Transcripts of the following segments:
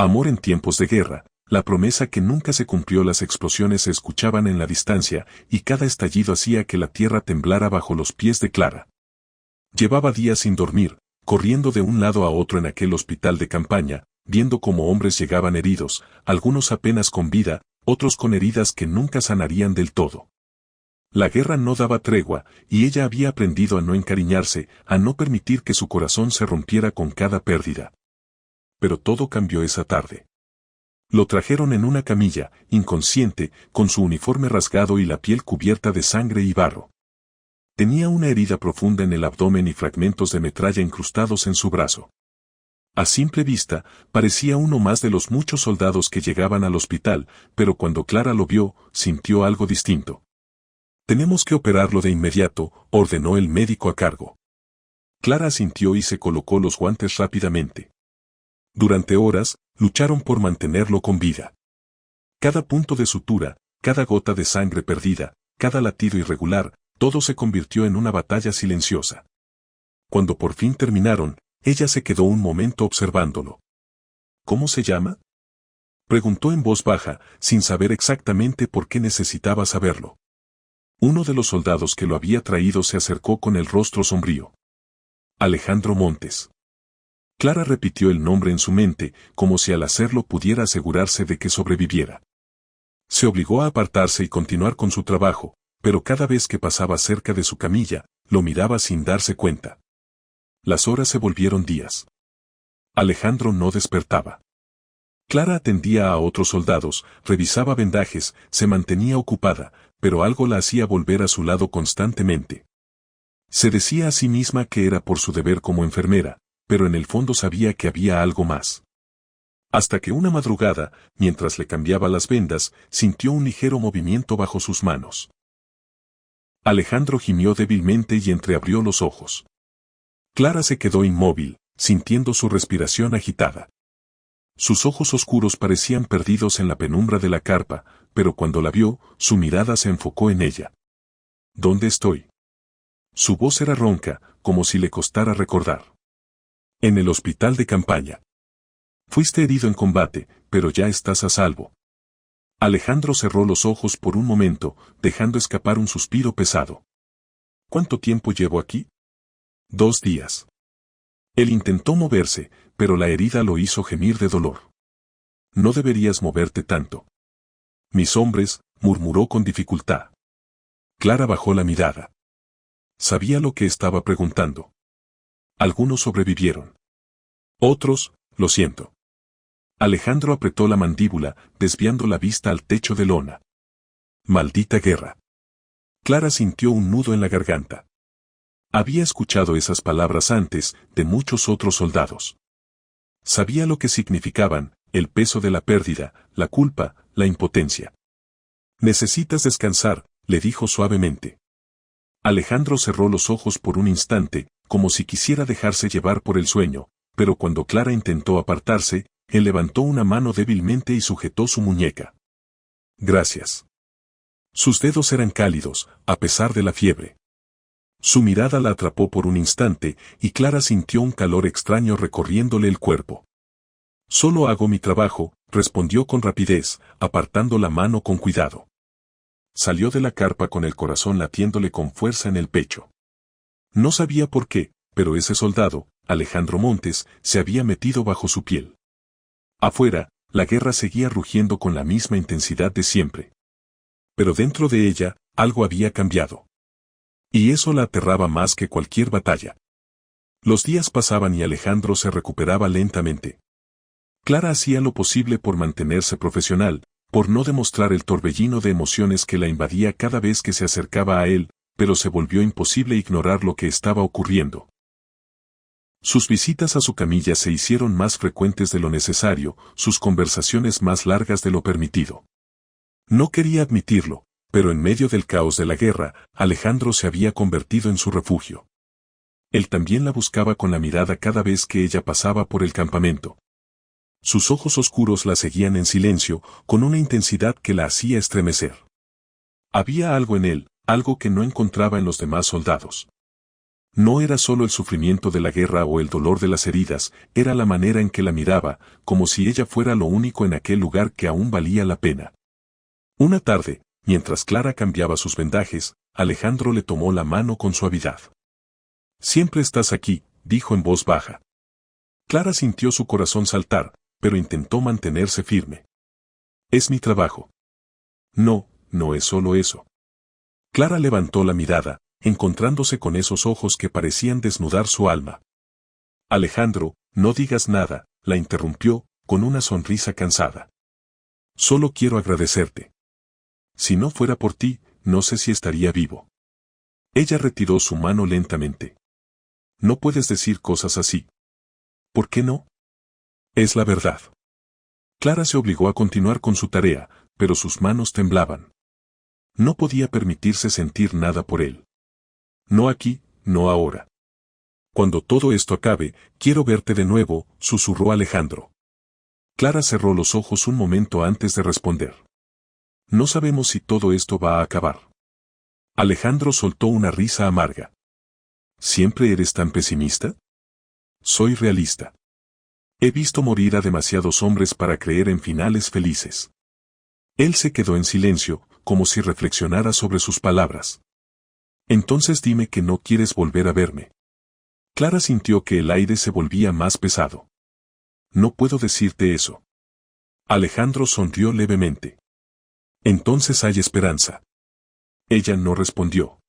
Amor en tiempos de guerra, la promesa que nunca se cumplió. Las explosiones se escuchaban en la distancia, y cada estallido hacía que la tierra temblara bajo los pies de Clara. Llevaba días sin dormir, corriendo de un lado a otro en aquel hospital de campaña, viendo cómo hombres llegaban heridos, algunos apenas con vida, otros con heridas que nunca sanarían del todo. La guerra no daba tregua, y ella había aprendido a no encariñarse, a no permitir que su corazón se rompiera con cada pérdida. Pero todo cambió esa tarde. Lo trajeron en una camilla, inconsciente, con su uniforme rasgado y la piel cubierta de sangre y barro. Tenía una herida profunda en el abdomen y fragmentos de metralla incrustados en su brazo. A simple vista, parecía uno más de los muchos soldados que llegaban al hospital, pero cuando Clara lo vio, sintió algo distinto. «Tenemos que operarlo de inmediato», ordenó el médico a cargo. Clara asintió y se colocó los guantes rápidamente. Durante horas, lucharon por mantenerlo con vida. Cada punto de sutura, cada gota de sangre perdida, cada latido irregular, todo se convirtió en una batalla silenciosa. Cuando por fin terminaron, ella se quedó un momento observándolo. «¿Cómo se llama?», preguntó en voz baja, sin saber exactamente por qué necesitaba saberlo. Uno de los soldados que lo había traído se acercó con el rostro sombrío. «Alejandro Montes». Clara repitió el nombre en su mente, como si al hacerlo pudiera asegurarse de que sobreviviera. Se obligó a apartarse y continuar con su trabajo, pero cada vez que pasaba cerca de su camilla, lo miraba sin darse cuenta. Las horas se volvieron días. Alejandro no despertaba. Clara atendía a otros soldados, revisaba vendajes, se mantenía ocupada, pero algo la hacía volver a su lado constantemente. Se decía a sí misma que era por su deber como enfermera, pero en el fondo sabía que había algo más. Hasta que una madrugada, mientras le cambiaba las vendas, sintió un ligero movimiento bajo sus manos. Alejandro gimió débilmente y entreabrió los ojos. Clara se quedó inmóvil, sintiendo su respiración agitada. Sus ojos oscuros parecían perdidos en la penumbra de la carpa, pero cuando la vio, su mirada se enfocó en ella. «¿Dónde estoy?». Su voz era ronca, como si le costara recordar. «En el hospital de campaña. Fuiste herido en combate, pero ya estás a salvo». Alejandro cerró los ojos por un momento, dejando escapar un suspiro pesado. «¿Cuánto tiempo llevo aquí?». «2 días». Él intentó moverse, pero la herida lo hizo gemir de dolor. «No deberías moverte tanto». «Mis hombres», murmuró con dificultad. Clara bajó la mirada. Sabía lo que estaba preguntando. «Algunos sobrevivieron. Otros, lo siento». Alejandro apretó la mandíbula, desviando la vista al techo de lona. «Maldita guerra». Clara sintió un nudo en la garganta. Había escuchado esas palabras antes, de muchos otros soldados. Sabía lo que significaban: el peso de la pérdida, la culpa, la impotencia. «Necesitas descansar», le dijo suavemente. Alejandro cerró los ojos por un instante, como si quisiera dejarse llevar por el sueño, pero cuando Clara intentó apartarse, él levantó una mano débilmente y sujetó su muñeca. «Gracias». Sus dedos eran cálidos, a pesar de la fiebre. Su mirada la atrapó por un instante, y Clara sintió un calor extraño recorriéndole el cuerpo. «Solo hago mi trabajo», respondió con rapidez, apartando la mano con cuidado. Salió de la carpa con el corazón latiéndole con fuerza en el pecho. No sabía por qué, pero ese soldado, Alejandro Montes, se había metido bajo su piel. Afuera, la guerra seguía rugiendo con la misma intensidad de siempre. Pero dentro de ella, algo había cambiado. Y eso la aterraba más que cualquier batalla. Los días pasaban y Alejandro se recuperaba lentamente. Clara hacía lo posible por mantenerse profesional, por no demostrar el torbellino de emociones que la invadía cada vez que se acercaba a él, pero se volvió imposible ignorar lo que estaba ocurriendo. Sus visitas a su camilla se hicieron más frecuentes de lo necesario, sus conversaciones más largas de lo permitido. No quería admitirlo, pero en medio del caos de la guerra, Alejandro se había convertido en su refugio. Él también la buscaba con la mirada cada vez que ella pasaba por el campamento. Sus ojos oscuros la seguían en silencio, con una intensidad que la hacía estremecer. Había algo en él, algo que no encontraba en los demás soldados. No era solo el sufrimiento de la guerra o el dolor de las heridas, era la manera en que la miraba, como si ella fuera lo único en aquel lugar que aún valía la pena. Una tarde, mientras Clara cambiaba sus vendajes, Alejandro le tomó la mano con suavidad. «Siempre estás aquí», dijo en voz baja. Clara sintió su corazón saltar, pero intentó mantenerse firme. «Es mi trabajo». «No, no es solo eso». Clara levantó la mirada, encontrándose con esos ojos que parecían desnudar su alma. «Alejandro, no digas nada», la interrumpió, con una sonrisa cansada. «Solo quiero agradecerte. Si no fuera por ti, no sé si estaría vivo». Ella retiró su mano lentamente. «No puedes decir cosas así». «¿Por qué no?» «Es la verdad». Clara se obligó a continuar con su tarea, pero sus manos temblaban. No podía permitirse sentir nada por él. «No aquí, no ahora. Cuando todo esto acabe, quiero verte de nuevo», susurró Alejandro. Clara cerró los ojos un momento antes de responder. «No sabemos si todo esto va a acabar». Alejandro soltó una risa amarga. «¿Siempre eres tan pesimista?» «Soy realista. He visto morir a demasiados hombres para creer en finales felices». Él se quedó en silencio, como si reflexionara sobre sus palabras. «Entonces dime que no quieres volver a verme». Clara sintió que el aire se volvía más pesado. «No puedo decirte eso». Alejandro sonrió levemente. «Entonces hay esperanza». Ella no respondió.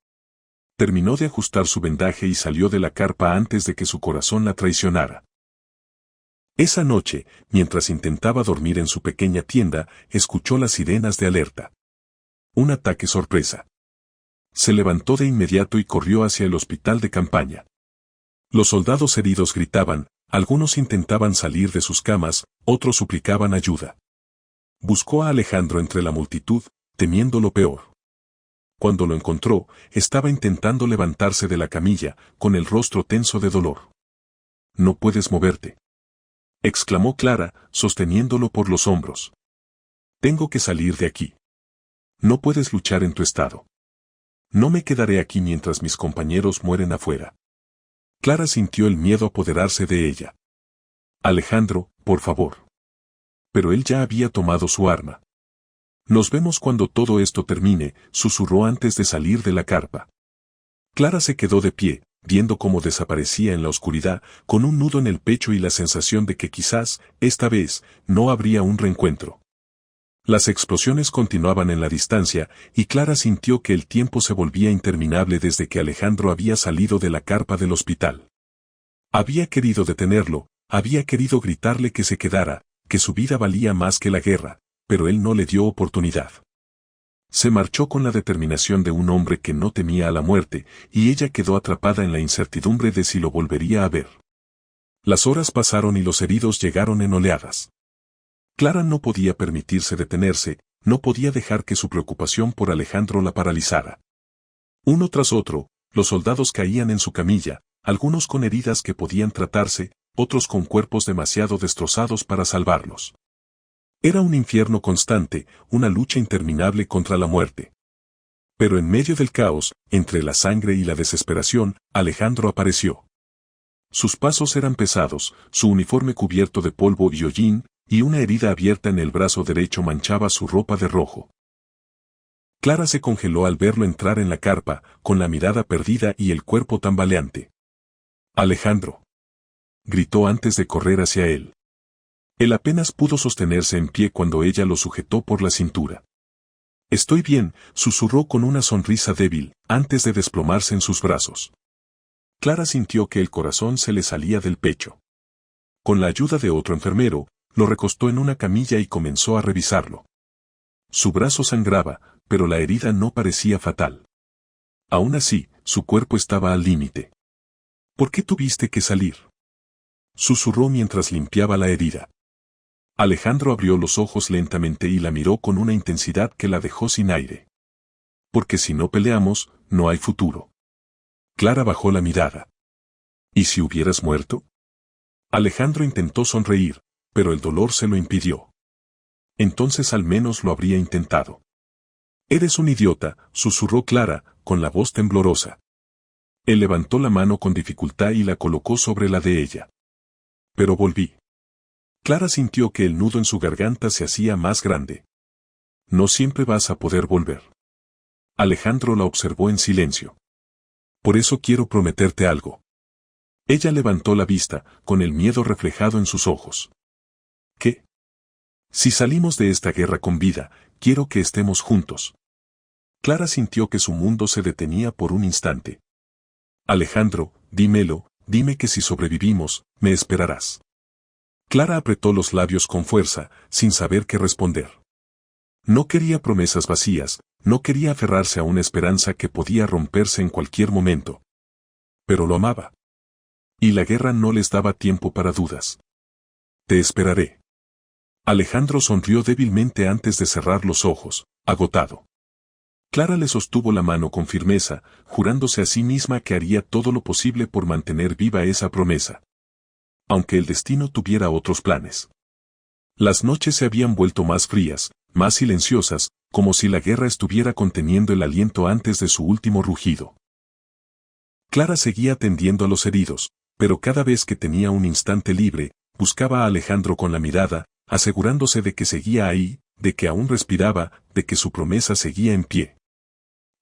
Terminó de ajustar su vendaje y salió de la carpa antes de que su corazón la traicionara. Esa noche, mientras intentaba dormir en su pequeña tienda, escuchó las sirenas de alerta. Un ataque sorpresa. Se levantó de inmediato y corrió hacia el hospital de campaña. Los soldados heridos gritaban, algunos intentaban salir de sus camas, otros suplicaban ayuda. Buscó a Alejandro entre la multitud, temiendo lo peor. Cuando lo encontró, estaba intentando levantarse de la camilla, con el rostro tenso de dolor. «No puedes moverte», exclamó Clara, sosteniéndolo por los hombros. «Tengo que salir de aquí. No puedes luchar en tu estado. No me quedaré aquí mientras mis compañeros mueren afuera». Clara sintió el miedo apoderarse de ella. «Alejandro, por favor». Pero él ya había tomado su arma. «Nos vemos cuando todo esto termine», susurró antes de salir de la carpa. Clara se quedó de pie, viendo cómo desaparecía en la oscuridad, con un nudo en el pecho y la sensación de que quizás, esta vez, no habría un reencuentro. Las explosiones continuaban en la distancia, y Clara sintió que el tiempo se volvía interminable desde que Alejandro había salido de la carpa del hospital. Había querido detenerlo, había querido gritarle que se quedara, que su vida valía más que la guerra, pero él no le dio oportunidad. Se marchó con la determinación de un hombre que no temía a la muerte, y ella quedó atrapada en la incertidumbre de si lo volvería a ver. Las horas pasaron y los heridos llegaron en oleadas. Clara no podía permitirse detenerse, no podía dejar que su preocupación por Alejandro la paralizara. Uno tras otro, los soldados caían en su camilla, algunos con heridas que podían tratarse, otros con cuerpos demasiado destrozados para salvarlos. Era un infierno constante, una lucha interminable contra la muerte. Pero en medio del caos, entre la sangre y la desesperación, Alejandro apareció. Sus pasos eran pesados, su uniforme cubierto de polvo y hollín, y una herida abierta en el brazo derecho manchaba su ropa de rojo. Clara se congeló al verlo entrar en la carpa, con la mirada perdida y el cuerpo tambaleante. «Alejandro», gritó antes de correr hacia él. Él apenas pudo sostenerse en pie cuando ella lo sujetó por la cintura. «Estoy bien», susurró con una sonrisa débil, antes de desplomarse en sus brazos. Clara sintió que el corazón se le salía del pecho. Con la ayuda de otro enfermero, lo recostó en una camilla y comenzó a revisarlo. Su brazo sangraba, pero la herida no parecía fatal. Aún así, su cuerpo estaba al límite. «¿Por qué tuviste que salir?», susurró mientras limpiaba la herida. Alejandro abrió los ojos lentamente y la miró con una intensidad que la dejó sin aire. «Porque si no peleamos, no hay futuro». Clara bajó la mirada. «¿Y si hubieras muerto?». Alejandro intentó sonreír, pero el dolor se lo impidió. «Entonces al menos lo habría intentado». «Eres un idiota», susurró Clara, con la voz temblorosa. Él levantó la mano con dificultad y la colocó sobre la de ella. Pero volví. Clara sintió que el nudo en su garganta se hacía más grande. No siempre vas a poder volver. Alejandro la observó en silencio. Por eso quiero prometerte algo. Ella levantó la vista, con el miedo reflejado en sus ojos. ¿Qué? Si salimos de esta guerra con vida, quiero que estemos juntos. Clara sintió que su mundo se detenía por un instante. Alejandro, dímelo, dime que si sobrevivimos, me esperarás. Clara apretó los labios con fuerza, sin saber qué responder. No quería promesas vacías, no quería aferrarse a una esperanza que podía romperse en cualquier momento. Pero lo amaba. Y la guerra no les daba tiempo para dudas. Te esperaré. Alejandro sonrió débilmente antes de cerrar los ojos, agotado. Clara le sostuvo la mano con firmeza, jurándose a sí misma que haría todo lo posible por mantener viva esa promesa. Aunque el destino tuviera otros planes. Las noches se habían vuelto más frías, más silenciosas, como si la guerra estuviera conteniendo el aliento antes de su último rugido. Clara seguía atendiendo a los heridos, pero cada vez que tenía un instante libre, buscaba a Alejandro con la mirada, asegurándose de que seguía ahí, de que aún respiraba, de que su promesa seguía en pie.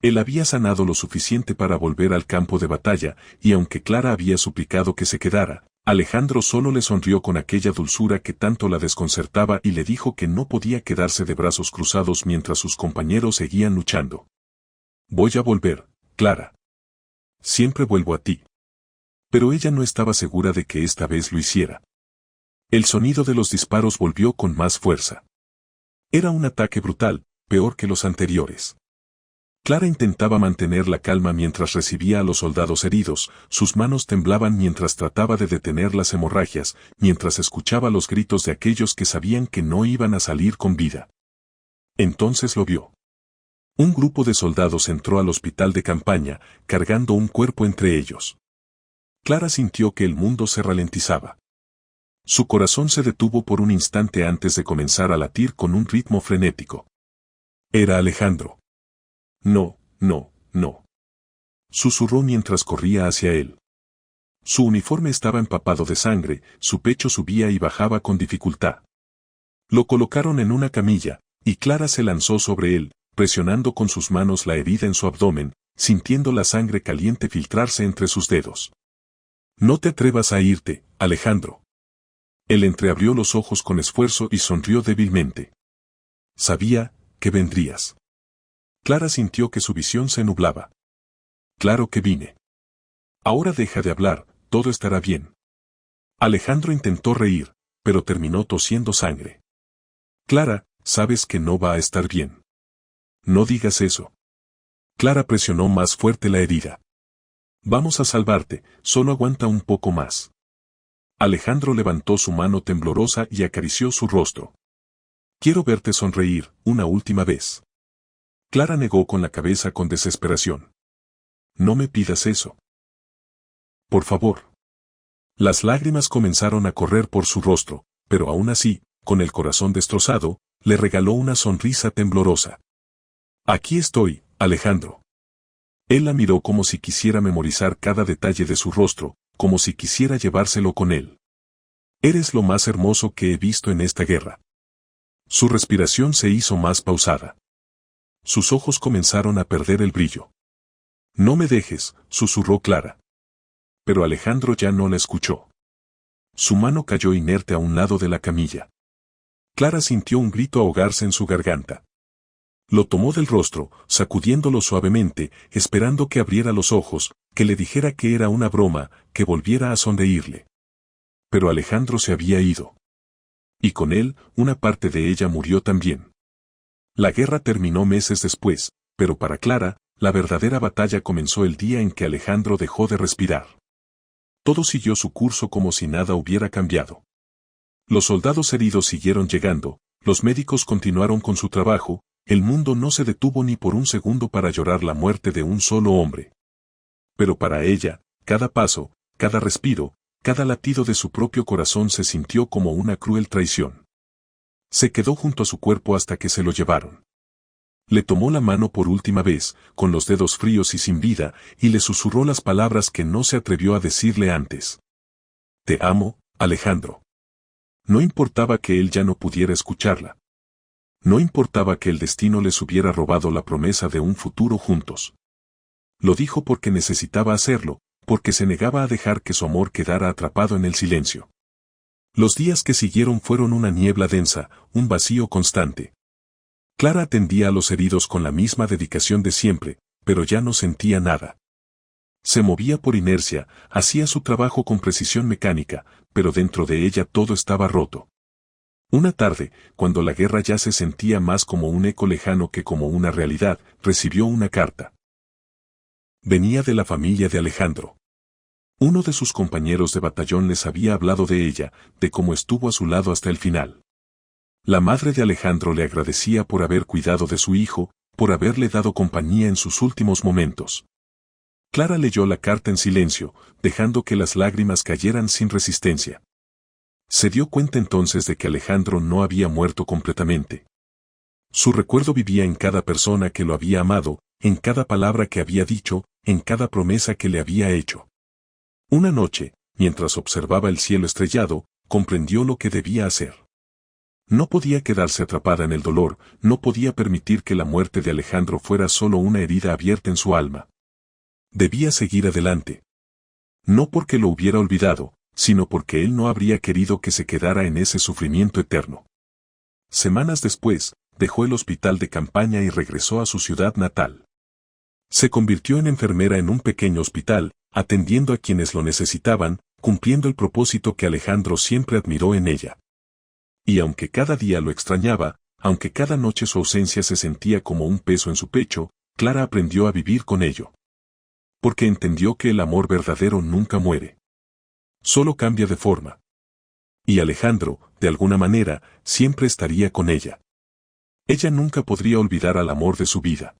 Él había sanado lo suficiente para volver al campo de batalla, y aunque Clara había suplicado que se quedara, Alejandro solo le sonrió con aquella dulzura que tanto la desconcertaba y le dijo que no podía quedarse de brazos cruzados mientras sus compañeros seguían luchando. Voy a volver, Clara. Siempre vuelvo a ti. Pero ella no estaba segura de que esta vez lo hiciera. El sonido de los disparos volvió con más fuerza. Era un ataque brutal, peor que los anteriores. Clara intentaba mantener la calma mientras recibía a los soldados heridos, sus manos temblaban mientras trataba de detener las hemorragias, mientras escuchaba los gritos de aquellos que sabían que no iban a salir con vida. Entonces lo vio. Un grupo de soldados entró al hospital de campaña, cargando un cuerpo entre ellos. Clara sintió que el mundo se ralentizaba. Su corazón se detuvo por un instante antes de comenzar a latir con un ritmo frenético. Era Alejandro. No, no, no. Susurró mientras corría hacia él. Su uniforme estaba empapado de sangre, su pecho subía y bajaba con dificultad. Lo colocaron en una camilla, y Clara se lanzó sobre él, presionando con sus manos la herida en su abdomen, sintiendo la sangre caliente filtrarse entre sus dedos. No te atrevas a irte, Alejandro. Él entreabrió los ojos con esfuerzo y sonrió débilmente. Sabía que vendrías. Clara sintió que su visión se nublaba. Claro que vine. Ahora deja de hablar, todo estará bien. Alejandro intentó reír, pero terminó tosiendo sangre. Clara, sabes que no va a estar bien. No digas eso. Clara presionó más fuerte la herida. Vamos a salvarte, solo aguanta un poco más. Alejandro levantó su mano temblorosa y acarició su rostro. Quiero verte sonreír, una última vez. Clara negó con la cabeza con desesperación. No me pidas eso. Por favor. Las lágrimas comenzaron a correr por su rostro, pero aún así, con el corazón destrozado, le regaló una sonrisa temblorosa. Aquí estoy, Alejandro. Él la miró como si quisiera memorizar cada detalle de su rostro, como si quisiera llevárselo con él. Eres lo más hermoso que he visto en esta guerra. Su respiración se hizo más pausada. Sus ojos comenzaron a perder el brillo. No me dejes, susurró Clara. Pero Alejandro ya no la escuchó. Su mano cayó inerte a un lado de la camilla. Clara sintió un grito ahogarse en su garganta. Lo tomó del rostro, sacudiéndolo suavemente, esperando que abriera los ojos, que le dijera que era una broma, que volviera a sonreírle. Pero Alejandro se había ido. Y con él, una parte de ella murió también. La guerra terminó meses después, pero para Clara, la verdadera batalla comenzó el día en que Alejandro dejó de respirar. Todo siguió su curso como si nada hubiera cambiado. Los soldados heridos siguieron llegando, los médicos continuaron con su trabajo, el mundo no se detuvo ni por un segundo para llorar la muerte de un solo hombre. Pero para ella, cada paso, cada respiro, cada latido de su propio corazón se sintió como una cruel traición. Se quedó junto a su cuerpo hasta que se lo llevaron. Le tomó la mano por última vez, con los dedos fríos y sin vida, y le susurró las palabras que no se atrevió a decirle antes. Te amo, Alejandro. No importaba que él ya no pudiera escucharla. No importaba que el destino les hubiera robado la promesa de un futuro juntos. Lo dijo porque necesitaba hacerlo, porque se negaba a dejar que su amor quedara atrapado en el silencio. Los días que siguieron fueron una niebla densa, un vacío constante. Clara atendía a los heridos con la misma dedicación de siempre, pero ya no sentía nada. Se movía por inercia, hacía su trabajo con precisión mecánica, pero dentro de ella todo estaba roto. Una tarde, cuando la guerra ya se sentía más como un eco lejano que como una realidad, recibió una carta. Venía de la familia de Alejandro. Uno de sus compañeros de batallón les había hablado de ella, de cómo estuvo a su lado hasta el final. La madre de Alejandro le agradecía por haber cuidado de su hijo, por haberle dado compañía en sus últimos momentos. Clara leyó la carta en silencio, dejando que las lágrimas cayeran sin resistencia. Se dio cuenta entonces de que Alejandro no había muerto completamente. Su recuerdo vivía en cada persona que lo había amado, en cada palabra que había dicho, en cada promesa que le había hecho. Una noche, mientras observaba el cielo estrellado, comprendió lo que debía hacer. No podía quedarse atrapada en el dolor, no podía permitir que la muerte de Alejandro fuera solo una herida abierta en su alma. Debía seguir adelante. No porque lo hubiera olvidado, sino porque él no habría querido que se quedara en ese sufrimiento eterno. Semanas después, dejó el hospital de campaña y regresó a su ciudad natal. Se convirtió en enfermera en un pequeño hospital, atendiendo a quienes lo necesitaban, cumpliendo el propósito que Alejandro siempre admiró en ella. Y aunque cada día lo extrañaba, aunque cada noche su ausencia se sentía como un peso en su pecho, Clara aprendió a vivir con ello. Porque entendió que el amor verdadero nunca muere. Solo cambia de forma. Y Alejandro, de alguna manera, siempre estaría con ella. Ella nunca podría olvidar al amor de su vida.